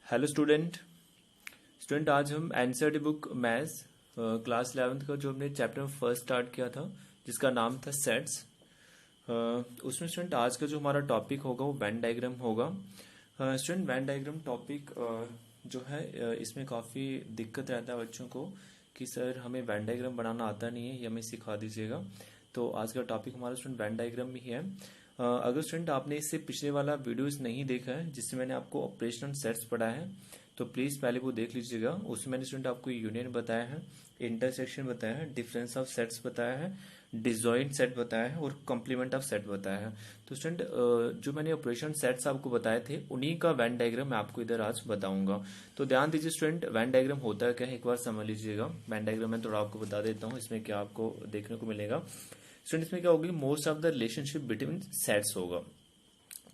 Hello student आज हम NCERT book maths class 11th का जो हमने चैप्टर फर्स्ट स्टार्ट किया था जिसका नाम था सेट्स। उसमें स्टूडेंट आज का जो हमारा टॉपिक होगा वो वेन डायग्राम होगा। स्टूडेंट वेन डायग्राम टॉपिक जो है इसमें काफ़ी दिक्कत रहता है बच्चों को कि सर हमें वेन डायग्राम बनाना आता नहीं है, ये हमें सिखा दीजिएगा। तो आज का टॉपिक हमारा स्टूडेंट वेन डायग्राम ही है। अगर स्टूडेंट आपने इससे पिछले वाला वीडियोस नहीं देखा है जिससे मैंने आपको ऑपरेशनल सेट्स पढ़ाया है तो प्लीज़ पहले वो देख लीजिएगा। उसमें मैंने स्टूडेंट आपको यूनियन बताया है, इंटरसेक्शन बताया है, डिफरेंस ऑफ सेट्स बताया है, डिजॉइंट सेट बताया है और कॉम्प्लीमेंट ऑफ सेट बताया है। तो स्टूडेंट जो मैंने ऑपरेशन सेट्स आपको बताए थे उन्हीं का वेन डायग्राम मैं आपको इधर आज बताऊंगा। तो ध्यान दीजिए स्टूडेंट, वेन डायग्राम होता है क्या है एक बार समझ लीजिएगा। वेन डायग्राम मैं थोड़ा आपको बता देता हूँ इसमें क्या आपको देखने को मिलेगा। स्टूडेंट इसमें क्या होगी, most of the relationship between sets होगा।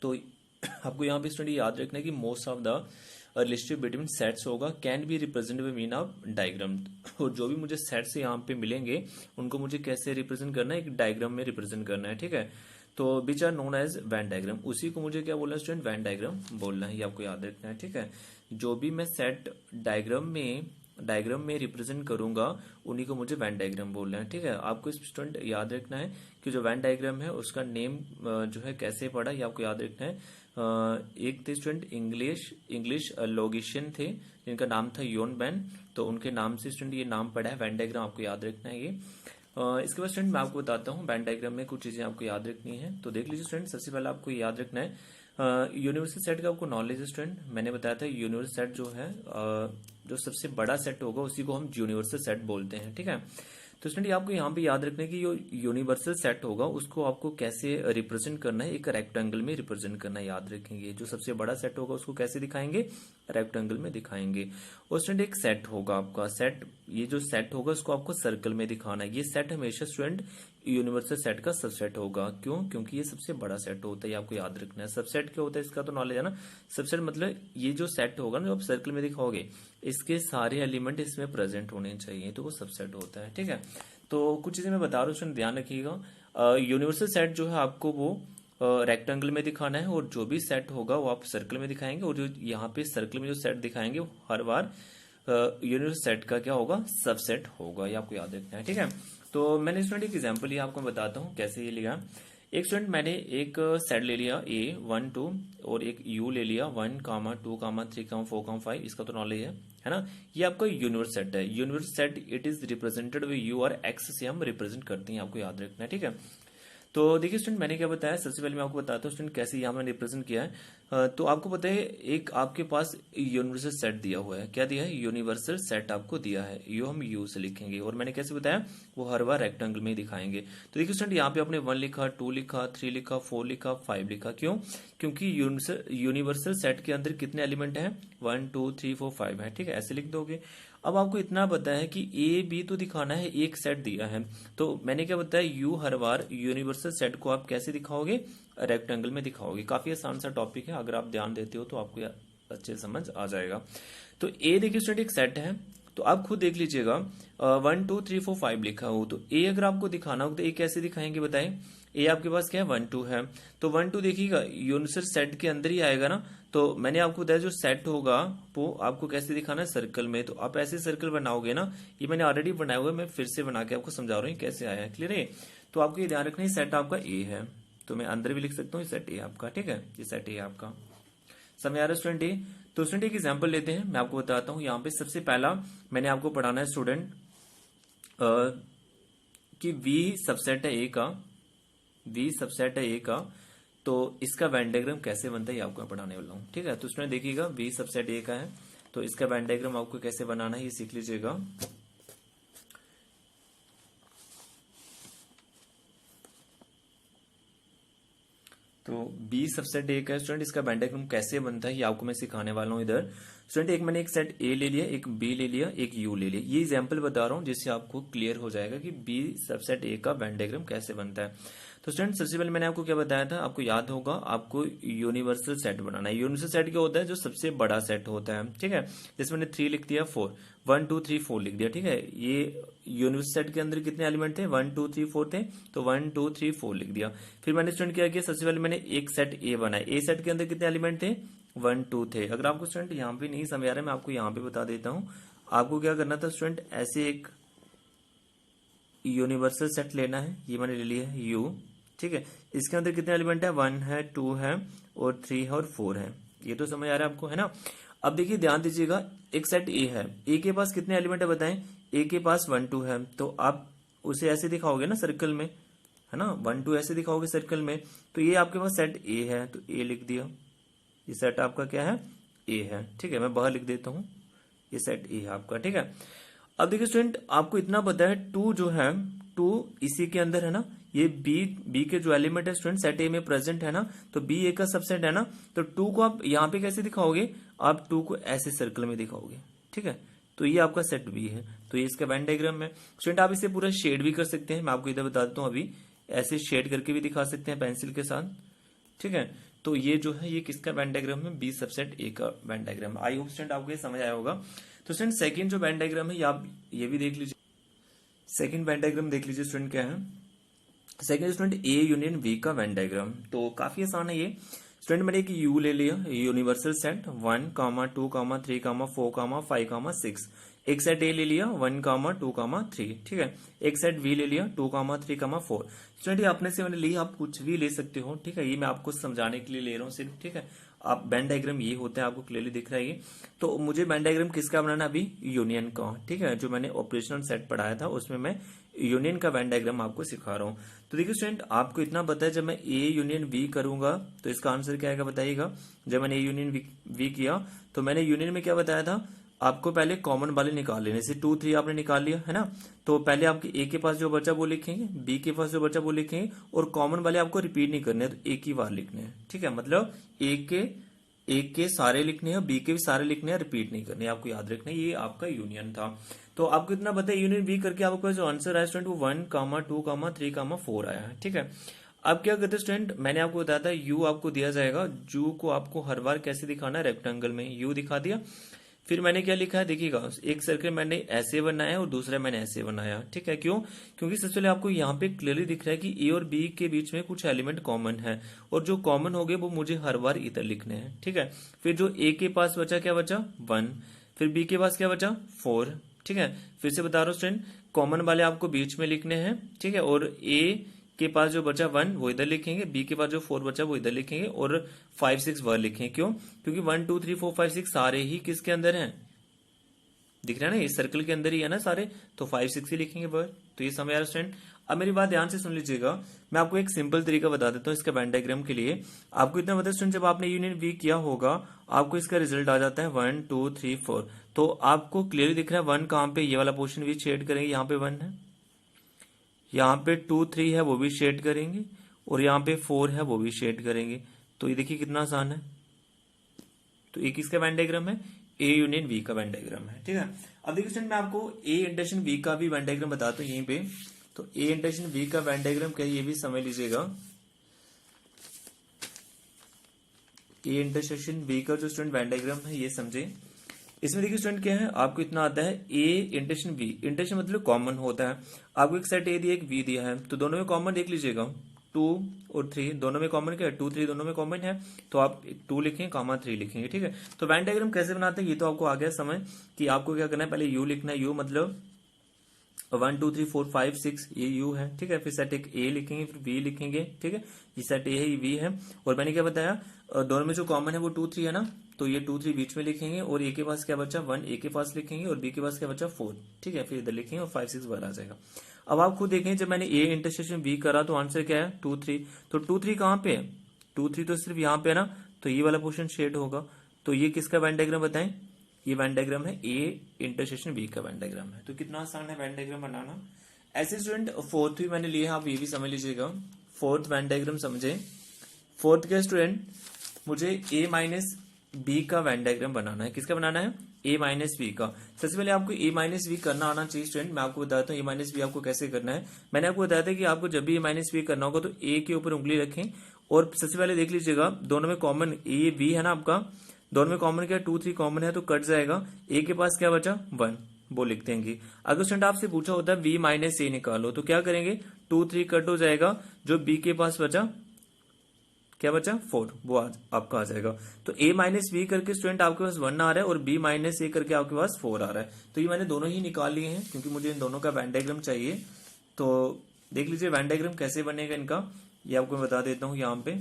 तो आपको यहाँ पे स्टूडेंट याद रखना है कि most of the relationship between sets होगा can be represent by mean of diagram. और जो भी मुझे सेट्स यहाँ पे मिलेंगे उनको मुझे कैसे रिप्रेजेंट करना है, एक डायग्राम में रिप्रेजेंट करना है, ठीक है। तो which are known as Venn diagram, उसी को मुझे क्या बोलना है स्टूडेंट, वेन डायग्राम बोलना है, ये आपको याद रखना है, ठीक है। जो भी मैं सेट डायग्राम में रिप्रेजेंट करूंगा उन्हीं को मुझे वेन डायग्राम बोलना है, ठीक है। आपको इस स्टूडेंट याद रखना है कि जो वेन डायग्राम है उसका नेम जो है कैसे पढ़ा ये आपको याद रखना है। एक थे स्टूडेंट इंग्लिश लॉजिशियन थे जिनका नाम था योन बैन, तो उनके नाम से स्टूडेंट ये नाम पड़ा है। वेन डायग्राम आपको याद रखना है ये। इसके बाद स्टूडेंट मैं आपको बताता हूँ वेन डायग्राम में कुछ चीजें आपको याद रखनी है। तो देख लीजिए स्टूडेंट, सबसे पहले आपको याद रखना है यूनिवर्सल सेट का आपको नॉलेज है स्टूडेंट। मैंने बताया था यूनिवर्सल सेट जो है जो सबसे बड़ा सेट होगा उसी को हम यूनिवर्सल सेट बोलते हैं, ठीक है। तो स्टूडेंट आपको यहाँ पे याद रखना है कि जो यूनिवर्सल सेट होगा उसको आपको कैसे रिप्रेजेंट करना है, एक रेक्टेंगल में रिप्रेजेंट करना है, याद रखेंगे। जो सबसे बड़ा सेट होगा उसको कैसे दिखाएंगे, रेक्टेंगल में दिखाएंगे। और स्टूडेंट एक सेट होगा आपका, सेट ये जो सेट होगा उसको आपको सर्कल में दिखाना है। ये सेट हमेशा स्टूडेंट यूनिवर्सल सेट का सबसेट होगा। क्यों? क्योंकि ये सबसे बड़ा सेट होता है, ये आपको याद रखना है। सबसेट क्या होता है इसका तो नॉलेज है ना। सबसेट मतलब ये जो सेट होगा ना जो आप सर्कल में दिखाओगे इसके सारे एलिमेंट इसमें प्रेजेंट होने चाहिए, तो वो सबसेट होता है, ठीक है। तो कुछ चीजें मैं बता रहा हूँ, ध्यान रखिएगा। यूनिवर्सल सेट जो है आपको वो रेक्टेंगल में दिखाना है और जो भी सेट होगा वो आप सर्कल में दिखाएंगे। और जो यहाँ पे सर्कल में जो सेट दिखाएंगे वो हर बार यूनिवर्सल सेट का क्या होगा, सबसेट होगा, ये आपको याद रखना है, ठीक है। तो मैंने स्टूडेंट एक एग्जांपल ये आपको बताता हूँ कैसे ये लिया। एक स्टूडेंट मैंने एक सेट ले लिया ए 1 2 और एक यू ले लिया 1 2 3 4 5, इसका तो नॉलेज है ना। ये आपका यूनिवर्स सेट है। Universe set it is represented with you और एक्स से हम रिप्रेजेंट करते हैं, आपको याद रखना है, ठीक है। तो देखिए स्टूडेंट मैंने क्या बताया, सबसे पहले मैं आपको बताता हूँ स्टूडेंट कैसे यहाँ मैंने रिप्रेजेंट किया है। तो आपको पता है एक आपके पास यूनिवर्सल सेट दिया हुआ है, क्या दिया है, यूनिवर्सल सेट आपको दिया है, यू हम यू से लिखेंगे और मैंने कैसे बताया वो हर बार रेक्टेंगल में ही दिखाएंगे। तो देखिए स्टूडेंट यहाँ पे आपने 1 लिखा, 2 लिखा, 3 लिखा, 4 लिखा, 5 लिखा, क्यों? क्योंकि यूनिवर्सल सेट के अंदर कितने एलिमेंट हैं, 1 2 3 4 5 है, ठीक है, ऐसे लिख दोगे। अब आपको इतना पता है कि ए बी तो दिखाना है, एक सेट दिया है, तो मैंने क्या बताया you her bar universal set को आप कैसे दिखाओगे, रेक्टेंगल में दिखाओगे। काफी आसान सा टॉपिक है, अगर आप ध्यान देते हो तो आपको अच्छे समझ आ जाएगा। तो ए देखिए स्टूडेंट एक सेट है, तो आप खुद देख लीजिएगा 1 2 3 4 5 लिखा हो, तो ए अगर आपको दिखाना हो तो ए कैसे दिखाएंगे बताएं। ए आपके पास क्या है 1 2 है, तो 1 2 देखिएगा यूनिवर्सल सेट के अंदर ही आएगा ना। तो मैंने आपको बताया जो सेट होगा वो आपको कैसे दिखाना है, सर्कल में। तो आप ऐसे सर्कल बनाओगे ना, ये मैंने ऑलरेडी बनाया हुआ है, मैं फिर से बना के आपको समझा रहा हूँ कैसे आया है, क्लियर है। तो आपको ये ध्यान रखना है सेट आपका ए है, तो मैं अंदर भी लिख सकता हूँ सेट ए आपका, ठीक है, ये सेट ए आपका। समझ आ रहा है स्टूडेंट ए। तो स्टूडेंट एक एग्जाम्पल लेते हैं, मैं आपको बताता हूँ। यहाँ पे सबसे पहला मैंने आपको पढ़ाना है स्टूडेंट कि वी सबसेट है ए का, वी सबसेट है ए का, तो इसका वेन डायग्राम कैसे बनता है ये आपको मैं पढ़ाने वाला हूँ, ठीक है। तो उसमें देखिएगा वी सबसेट ए का है, तो इसका वेन डायग्राम आपको कैसे बनाना है ये सीख लीजिएगा। तो बी सबसेट ए का स्टूडेंट, इसका वेन डायग्राम कैसे बनता है ये आपको मैं सिखाने वाला हूँ इधर। स्टूडेंट एक मैंने एक सेट ए ले लिया, एक बी ले लिया, एक यू ले लिया, ये एग्जांपल बता रहा हूँ जिससे आपको क्लियर हो जाएगा कि बी सबसेट ए का वेन डायग्राम कैसे बनता है। तो स्टूडेंट सबसे पहले मैंने आपको क्या बताया था, आपको याद होगा आपको यूनिवर्सल सेट बनाना है। यूनिवर्सल सेट क्या होता है, जो सबसे बड़ा सेट होता है, ठीक है। जैसे मैंने 3 लिख दिया, 4 1 2 3 4 लिख दिया, ठीक है। ये यूनिवर्सल सेट के अंदर कितने एलिमेंट थे, 1 2 3 4 थे, तो 1 2 3 4 लिख दिया। फिर मैंने स्टूडेंट क्या किया, सबसे पहले मैंने एक सेट ए बनाया। ए सेट के अंदर कितने एलिमेंट थे, 1 2 थे। अगर आपको स्टूडेंट यहाँ पे नहीं समझ आ रहा है, मैं आपको यहाँ पे बता देता हूँ। आपको क्या करना था स्टूडेंट, ऐसे एक यूनिवर्सल सेट लेना है, ये मैंने ले लिया है यू, ठीक है। इसके अंदर कितने एलिमेंट है, 1 है, 2 है और 3 है और 4 है। ये तो समझ आ रहा है आपको, है ना। अब देखिए ध्यान दीजिएगा, एक सेट ए है, ए के पास कितने एलिमेंट है बताएं, ए के पास 1 2 है, तो आप उसे ऐसे दिखाओगे ना सर्कल में, है ना, 1 2 ऐसे दिखाओगे सर्कल में, तो ये आपके पास सेट ए है, तो ए लिख दिया, ये सेट आपका क्या है, ए है, ठीक है। मैं बाहर लिख देता हूँ, ये सेट ए है आपका, ठीक है। अब देखिए स्टूडेंट, आपको इतना पता है, 2 जो है, 2 इसी के अंदर है ना, ये बी के जो एलिमेंट है स्टूडेंट सेट ए में प्रेजेंट है ना, तो बी ए का सबसेट है ना, तो 2 को आप यहाँ पे कैसे दिखाओगे, आप 2 को ऐसे सर्कल में दिखाओगे, ठीक है। तो ये आपका सेट बी है, तो ये इसका वेन डायग्राम है स्टूडेंट। आप इसे पूरा शेड भी कर सकते हैं, मैं आपको इधर बता देता हूँ, अभी ऐसे शेड करके भी दिखा सकते हैं पेंसिल के साथ, ठीक है। तो ये जो है, ये किसका वेन डायग्राम है, बी सबसेट ए का Venn diagram. I hope student आपको ये समझ आया होगा। तो स्टूडेंट सेकंड जो वेन डायग्राम है, ये आप ये भी देख लीजिए, सेकंड वेन डायग्राम देख लीजिए स्टूडेंट, क्या है second student, A union B का वेन डायग्राम। तो काफी आसान है ये स्टूडेंट। मैंने एक यू ले लिया, यूनिवर्सल सेट 1 2 3 4 5 6, एक सेट ए ले लिया 1 2 3, ठीक है। एक सेट वी ले लिया 2 3 4। स्टूडेंट ये अपने से मैंने ली, आप कुछ भी ले सकते हो, ठीक है। ये मैं आपको समझाने के लिए ले रहा हूँ सिर्फ, ठीक है। आप वेन डायग्राम ये होते हैं, आपको क्लियरली दिख रहा है ये। तो मुझे वेन डायग्राम किसका बनाना अभी, यूनियन का, ठीक है। जो मैंने ऑपरेशनल सेट पढ़ाया था उसमें मैं यूनियन का वेन डायग्राम आपको सिखा रहा हूँ। तो देखिए स्टूडेंट, आपको इतना पता है, जब मैं ए यूनियन वी करूंगा तो इसका आंसर क्या आएगा बताइएगा। जब मैंने ए यूनियन वी किया तो मैंने यूनियन में क्या बताया था, आपको पहले कॉमन वाले निकाल लेने से, 2 3 आपने निकाल लिया है ना, तो पहले आपके ए के पास जो बचा वो लिखेंगे, बी के पास जो बचा वो लिखेंगे, और कॉमन वाले आपको रिपीट नहीं करने, तो एक ही बार लिखने हैं, ठीक है। मतलब ए के सारे लिखने हैं, बी के भी सारे लिखने हैं, रिपीट नहीं करने, आपको याद रखना, ये आपका यूनियन था। तो आपको इतना पता है, यूनियन वी करके आपको जो आंसर आया स्टूडेंट, वो 1 2 3 4 आया है, ठीक है। अब क्या करते हैं स्टूडेंट, मैंने आपको बताया था यू आपको दिया जाएगा, यू को आपको हर बार कैसे दिखाना है, रेक्टेंगल में यू दिखा दिया। फिर मैंने क्या लिखा है देखिएगा, एक सर्कल मैंने ऐसे बनाया और दूसरा मैंने ऐसे बनाया, ठीक है। क्यों, क्योंकि सबसे पहले आपको यहाँ पे क्लियरली दिख रहा है कि ए और बी के बीच में कुछ एलिमेंट कॉमन है, और जो कॉमन हो गए वो मुझे हर बार इधर लिखने हैं, ठीक है। फिर जो ए के पास बचा क्या बचा 1, फिर बी के पास क्या बचा 4, ठीक है। फिर से बता रहा हूँ स्टूडेंट, कॉमन वाले आपको बीच में लिखने हैं, ठीक है। और ए के पास जो बचा 1 वो इधर लिखेंगे, बी के पास जो 4 बचा वो इधर लिखेंगे, और 5 6 वर लिखेंगे। क्यों, क्योंकि 1 2 3 4 5 6 सारे ही किसके अंदर हैं, दिख रहा है ना, इस सर्कल के अंदर ही है ना सारे, तो 5 6 ही लिखेंगे वर। तो ये समझ आ रहा स्टूडेंट। अब मेरी बात ध्यान से सुन लीजिएगा, मैं आपको एक सिंपल तरीका बता देता हूँ इसका वेन डायग्राम के लिए। आपको इतना पता है स्टूडेंट, जब आपने यूनियन वी किया होगा आपको इसका रिजल्ट आ जाता है 1 2 3 4। तो आपको क्लियरली दिख रहा है 1 कहाँ पे, ये वाला पोर्शन भी शेड करेंगे, यहाँ पे 1 है, यहाँ पे 2 3 है वो भी शेड करेंगे, और यहाँ पे 4 है वो भी शेड करेंगे। तो ये देखिए कितना आसान है। तो एक किसका वेन डायग्राम है, ए यूनियन वी का वेन डायग्राम है, ठीक है। अब देखिए स्टूडेंट, मैं आपको ए इंटरसेक्शन वी का भी वेन डायग्राम बताता हूँ यहीं पे। तो ए इंटरसेक्शन वी का वेन डायग्राम क्या है ये भी समझ लीजिएगा। ए इंटरसेक्शन वी का जो स्टूडेंट वेन डायग्राम है ये समझे। इसमें देखिए स्टूडेंट क्या है, आपको इतना आता है ए इंटरसेक्शन वी, इंटरसेक्शन मतलब कॉमन होता है। आपको एक सेट ए दिया एक वी दिया है, तो दोनों में कॉमन देख लीजिएगा, 2 और 3 दोनों में कॉमन क्या है, 2 3 दोनों में कॉमन है, तो आप 2 लिखेंगे 3 लिखेंगे, ठीक है। तो वेन डायग्राम कैसे बनाते हैं ये तो आपको आ गया समझ, कि आपको क्या करना है, पहले यू लिखना है, यू मतलब 1 2 3 4 5 6 ये यू है, ठीक है। फिर सेट एक ए लिखेंगे, फिर वी लिखेंगे, ठीक है। ये सेट ए है, ये वी है। और मैंने क्या बताया, दोनों में जो कॉमन है वो 2 3 है ना, तो ये 2 3 बीच में लिखेंगे, और ए के पास क्या बचा 1 ए के पास लिखेंगे, और बी के पास क्या बचा 4, ठीक है। फिर इधर लिखेंगे और 5 6 बार आ जाएगा। अब आप खुद देखें, जब मैंने ए इंटरसेक्शन बी करा तो आंसर क्या है 2 3। तो 2 3 कहाँ पे है, 2 3 तो सिर्फ यहाँ पे है ना, तो ये वाला पोर्शन शेड होगा। तो ये किसका वेन डायग्राम बताएं, ये वेन डायग्राम है ए इंटरसेक्शन बी का वेन डायग्राम है। तो कितना आसान है वेन डायग्राम बनाना। ऐसे स्टूडेंट फोर्थ भी मैंने लिया है, आप ये भी समझ लीजिएगा। फोर्थ वेन डायग्राम समझे। फोर्थ के स्टूडेंट, मुझे ए माइनस बी का वेन डायग्राम बनाना है। किसका बनाना है, ए माइनस बी का। सबसे पहले आपको ए माइनस बी करना आना चाहिए स्टूडेंट। मैं आपको बताता हूँ ए माइनस बी आपको कैसे करना है। मैंने आपको बताया था कि आपको जब भी ए माइनस बी करना होगा तो ए के ऊपर उंगली रखें, और सबसे पहले देख लीजिएगा दोनों में कॉमन ए बी है ना आपका, दोनों में कॉमन क्या 2 3 कॉमन है, तो कट जाएगा। ए के पास क्या बचा 1, वो लिख देंगे। अगर स्टूडेंट आपसे पूछा होता है बी माइनस ए निकालो, तो क्या करेंगे, 2 3 कट हो जाएगा, जो बी के पास बचा क्या बचा 4, वो आपका आ जाएगा। तो a माइनस बी करके स्टूडेंट आपके पास 1 आ रहा है और b माइनस ए करके आपके पास 4 आ रहा है। तो ये मैंने दोनों ही निकाल लिए हैं क्योंकि मुझे इन दोनों का वेन डायग्राम चाहिए। तो देख लीजिए वेन डायग्राम कैसे बनेगा इनका, ये आपको मैं बता देता हूँ यहाँ पे।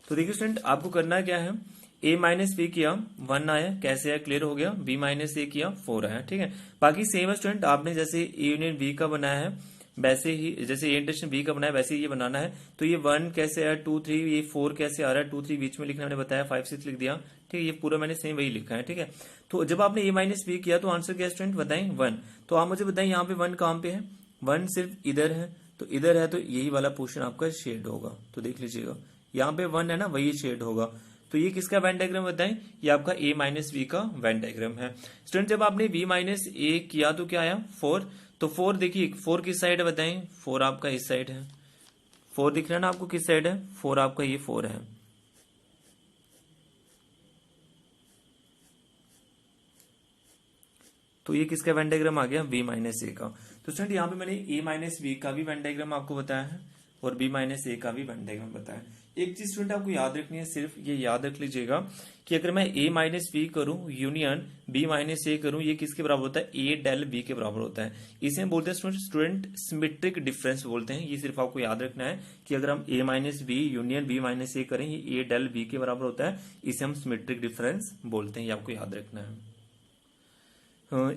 तो देखिए स्टूडेंट आपको करना क्या है, a माइनस बी किया 1 आया, कैसे आया क्लियर हो गया, b माइनस ए किया 4 आया, ठीक है। बाकी सेम है स्टूडेंट, आपने जैसे a यूनियन b का बनाया है वैसे ही, जैसे a इंटरसेक्शन b का बनाया वैसे ही ये बनाना है। तो ये 1 कैसे आया 2 3, ये 4 कैसे आ रहा है 2 3 बीच में लिखना मैंने बताया, 5 6 लिख दिया, ठीक है। ये पूरा मैंने सेम वही लिखा है, ठीक है। तो जब आपने a माइनस बी किया तो आंसर क्या स्टूडेंट बताएं 1। तो आप मुझे बताएं यहाँ पे 1 कहाँ पे है, 1 सिर्फ इधर है, तो इधर है तो यही वाला पोर्शन आपका शेड होगा। तो देख लीजिएगा यहाँ पे 1 है ना, वही शेड होगा। तो ये किसका वेन डायग्राम बताएं, ये आपका a माइनस बी का वेन डायग्राम है। स्टूडेंट जब आपने b माइनस ए किया तो क्या आया 4, तो 4 देखिए 4 किस साइड है बताएं, 4 आपका इस साइड है, 4 दिख रहा है ना आपको किस साइड है, 4 आपका ये 4 है। तो ये किसका वेन डायग्राम आ गया b माइनस ए का। तो स्टूडेंट यहाँ पे मैंने a माइनस बी का भी वेन डायग्राम आपको बताया है और b माइनस ए का भी वेन डायग्राम बताया है। एक चीज स्टूडेंट आपको याद रखनी है, सिर्फ ये याद रख लीजिएगा कि अगर मैं a माइनस बी करूं यूनियन b माइनस ए करूं, ये किसके बराबर होता है, a डेल b के बराबर होता है। इसे हम बोलते हैं स्टूडेंट सिमेट्रिक डिफरेंस बोलते हैं। ये सिर्फ आपको याद रखना है कि अगर हम a minus B union b minus A करें, ये a डेल b के बराबर होता है, इसे हम सिमेट्रिक डिफरेंस बोलते हैं, ये आपको याद रखना है।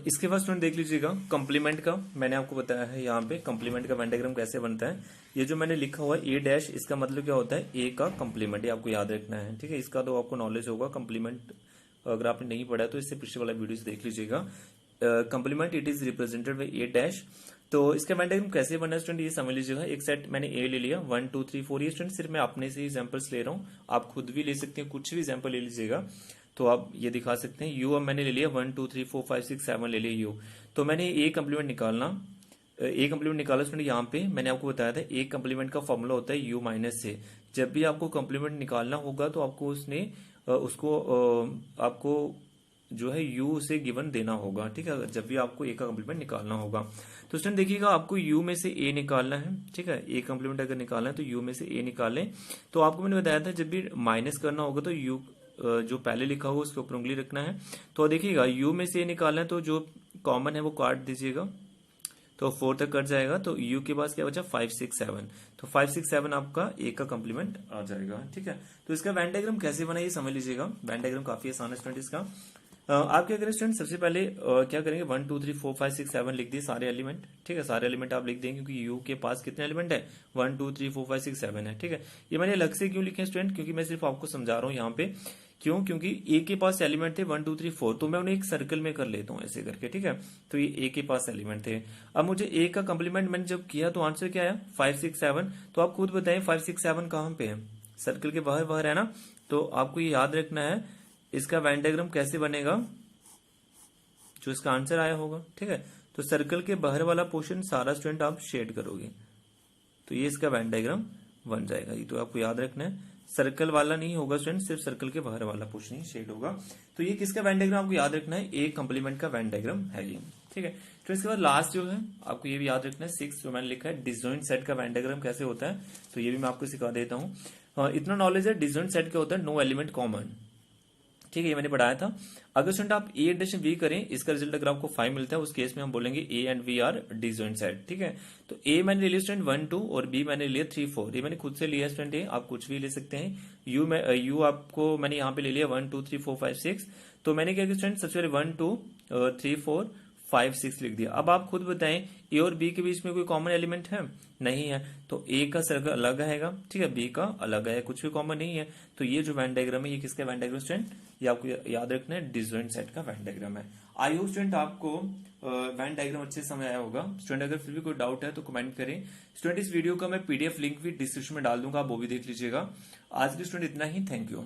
इसके बाद स्टूडेंट देख लीजिएगा कंप्लीमेंट का, मैंने आपको बताया है यहाँ पे कंप्लीमेंट का वेन डायग्राम कैसे बनता है। ये जो मैंने लिखा हुआ है ए डैश, इसका मतलब क्या होता है ए का कंप्लीमेंट, ये आपको याद रखना है, ठीक है। इसका तो आपको नॉलेज होगा कंप्लीमेंट, अगर आपने नहीं पढ़ा तो इससे पिछले वाला वीडियो से देख लीजिएगा। Complement it is represented by A dash. तो इसका वेन डायग्राम कैसे बना है स्टूडेंट ये समझ लीजिएगा। एक सेट मैंने ए ले लिया 1 2 3 4, ये स्टूडेंट सिर्फ मैं अपने से एग्जाम्पल्स ले रहा हूँ, आप खुद भी ले सकते हैं, कुछ भी एग्जाम्पल ले लीजिएगा तो आप ये दिखा सकते हैं। यू अब मैंने ले लिया 1 2 3 4 5 6 7 ले लिया यू। तो मैंने ए कंप्लीमेंट निकालना, ए कंप्लीमेंट निकाला स्टूडेंट, यहाँ पे मैंने आपको बताया था ए कंप्लीमेंट का फॉर्मूला होता है यू माइनस से। जब भी आपको कंप्लीमेंट निकालना होगा तो आपको आपको जो है u से गिवन देना होगा, ठीक है, जब भी आपको a का कंप्लीमेंट निकालना होगा। तो स्टूडेंट देखिएगा आपको u में से a निकालना है, ठीक है, a कंप्लीमेंट अगर निकालना है तो u में से a निकालें। तो आपको मैंने बताया था जब भी माइनस करना होगा तो u जो पहले लिखा होगा उसके ऊपर उंगली रखना है। तो देखिएगा u में से a निकालना है तो जो कॉमन है वो काट दीजिएगा, तो 4 तक कट जाएगा, तो u के पास क्या बचा 5 6 7, तो 5 6 7 आपका a का कंप्लीमेंट आ जाएगा, ठीक है। तो इसका वेन डायग्राम कैसे बना ये समझ लीजिएगा, वेन डायग्राम काफी आसान है स्टूडेंट इसका। आप क्या करें स्टूडेंट, सबसे पहले क्या करेंगे 1 2 3 4 5 6 7 लिख दिए सारे एलिमेंट, ठीक है, सारे एलिमेंट आप लिख देंगे क्योंकि u के पास कितने एलिमेंट है 1 2 3 4 5 6 7 है, ठीक है। ये मैंने अलग से क्यों लिखे स्टूडेंट, क्योंकि मैं सिर्फ आपको समझा रहा हूँ यहाँ पे, क्यों, क्योंकि a के पास एलिमेंट थे 1 2 3 4, तो मैं उन्हें एक सर्कल में कर लेता हूँ ऐसे करके, ठीक है। तो ये a के पास एलिमेंट थे। अब मुझे a का कंप्लीमेंट मैंने जब किया तो आंसर क्या आया 5 6 7। तो आप खुद बताएं 5 6 7 कहाँ पे है, सर्कल के बाहर बाहर है ना। तो आपको ये याद रखना है इसका वेन डायग्राम कैसे बनेगा, जो इसका आंसर आया होगा, ठीक है। तो सर्कल के बाहर वाला पोर्शन सारा स्टूडेंट आप शेड करोगे तो ये इसका वेन डायग्राम बन जाएगा। ये तो आपको याद रखना है, सर्कल वाला नहीं होगा स्टूडेंट, सिर्फ सर्कल के बाहर वाला पोर्शन ही शेड होगा। तो ये किसका वेन डायग्राम आपको याद रखना है, ए कंप्लीमेंट का वेन डायग्राम है ये, ठीक है। तो इसके बाद लास्ट जो है आपको ये भी याद रखना है 6 जो मैंने लिखा है डिसजॉइंट सेट का वेन डायग्राम कैसे होता है, तो ये भी मैं आपको सिखा देता हूँ। इतना नॉलेज है डिसजॉइंट सेट क्या होता है, नो एलिमेंट कॉमन, ठीक है, ये मैंने पढ़ाया था। अगर स्टूडेंट आप ए एडिशन बी करें, इसका रिजल्ट अगर आपको 5 मिलता है उस केस में हम बोलेंगे A and B are disjoint set, ठीक है। तो ए मैंने ले लिया स्टूडेंट 1 2 और बी मैंने ले लिया 3 4, ये मैंने खुद से लिया स्टूडेंट, ए आप कुछ भी ले सकते हैं। यू आपको मैंने यहाँ पे ले लिया 1 2 3 4 5 6। तो मैंने क्या किया स्टूडेंट, सबसे पहले 1 2 3 4 5 6 लिख दिया। अब आप खुद बताएं ए और बी के बीच में कोई कॉमन एलिमेंट है, नहीं है, तो ए का सर्कल अलग आएगा, ठीक है, बी का अलग है, कुछ भी कॉमन नहीं है। तो ये जो वेन डायग्राम है ये किसका वेन डायग्राम स्टूडेंट, ये आपको याद रखना है डिसजॉइंट सेट का वेन डायग्राम है। आई होप स्टूडेंट आपको वेन डायग्राम अच्छे से समझ आया होगा। स्टूडेंट अगर फिर भी कोई डाउट है तो कमेंट करें। स्टूडेंट इस वीडियो का मैं पीडीएफ लिंक भी डिस्क्रिप्शन में डाल दूंगा, आप वो भी देख लीजिएगा। आज के स्टूडेंट इतना ही, थैंक यू।